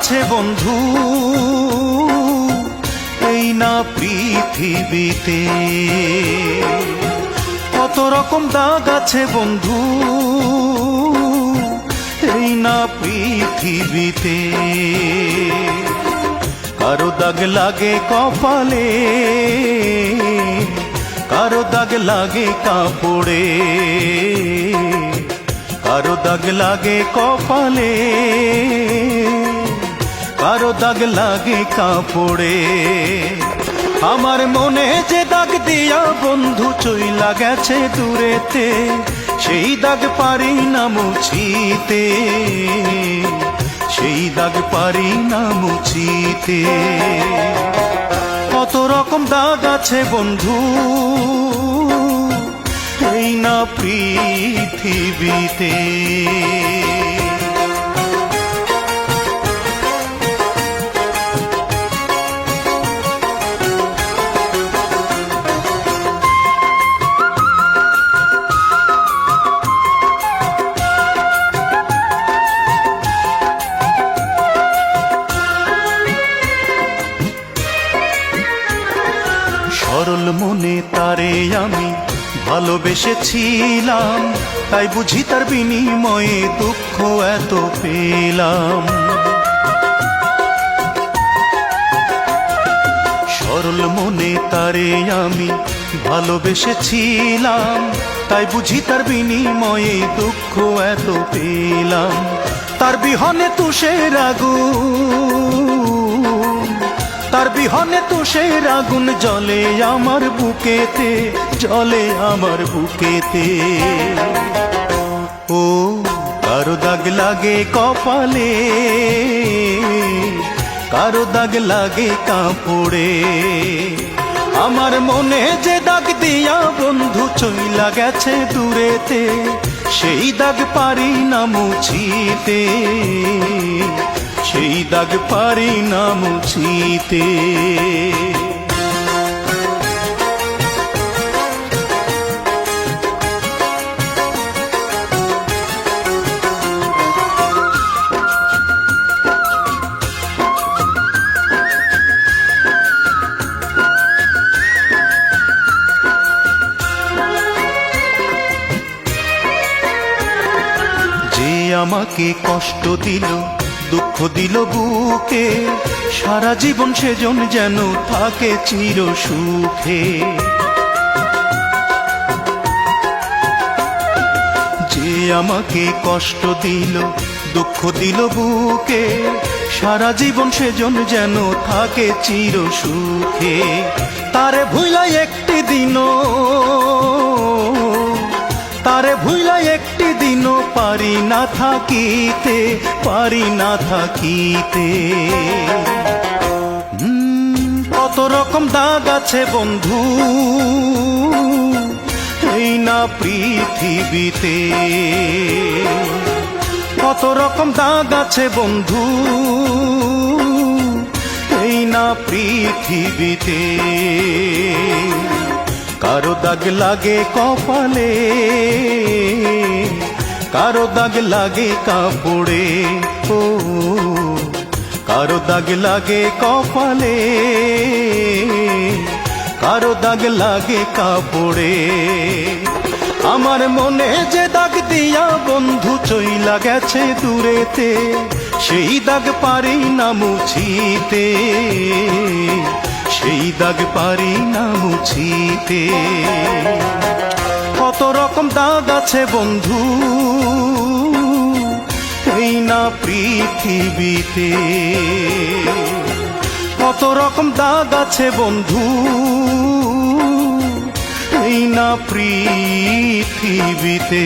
আছে বন্ধু, এই না পৃথিবীতে। কত রকম দাগ আছে বন্ধু, এই না পৃথিবীতে। কারো দাগ লাগে কপালে, কারো দাগ লাগে কাপড়ে, কারো দাগ লাগে কপালে, কারো দাগ লাগে কাপড়ে। আমার মনে যে দাগ দিয়া বন্ধু চইলা গেছে দূরেতে, সেই দাগ পারি না মুছিতে, সেই দাগ পারি না মুছিতে। কত রকম দাগ আছে বন্ধু, এই না পৃথিবীতে। সরল মনে তারে আমি ভালোবেসেছিলাম, তাই বুঝি তার বিনিময়ে দুঃখ এত পেলাম। সরল মনে তারে আমি ভালোবেসেছিলাম, তাই বুঝি তার বিনিময়ে দুঃখ এত পেলাম। তার বিহনে তুষের আগুন, তার বিহনে তুষের আগুন জ্বলে আমার বুকেতে, জ্বলে আমার বুকেতে। ও কারো দাগ লাগে কপালে, কারো দাগ লাগে কাপড়ে। আমার মনে যে দাগ দিয়া বন্ধু চইলা গেছে দূরেতে, সেই দাগ পারি না মুছিতে, সেই দাগ পারি না মুছিতে। যে আমাকে কষ্ট দিল, দুঃখ দিল বুকে, সারা জীবন সেজন যেন থাকে চির সুখে। যে আমাকে কষ্ট দিল, দুঃখ দিল বুকে, সারা জীবন সেজন যেন থাকে চির সুখে। তারে ভুলা একটি দিনও, তারে ভুলা একটি দিনও পারি না থাকিতে, পারি না থাকিতে। কত রকম দাগ আছে বন্ধু, এই না পৃথিবীতে। কত রকম দাগ আছে বন্ধু, এই না পৃথিবীতে। কারো দাগ লাগে কপালে, কারো দাগ লাগে কাপড়ে। ও কারো দাগ লাগে কপালে, কারো দাগ লাগে কাপড়ে। আমার মনে যে দাগ দিয়া বন্ধু চইলা গেছে দূরেতে, সেই দাগ পারি না মুছিতে, সেই দাগ পারি না মুছিতে। কত রকম দাগ আছে বন্ধু, এই না পৃথিবীতে। কত রকম দাগ আছে বন্ধু, এই না পৃথিবীতে।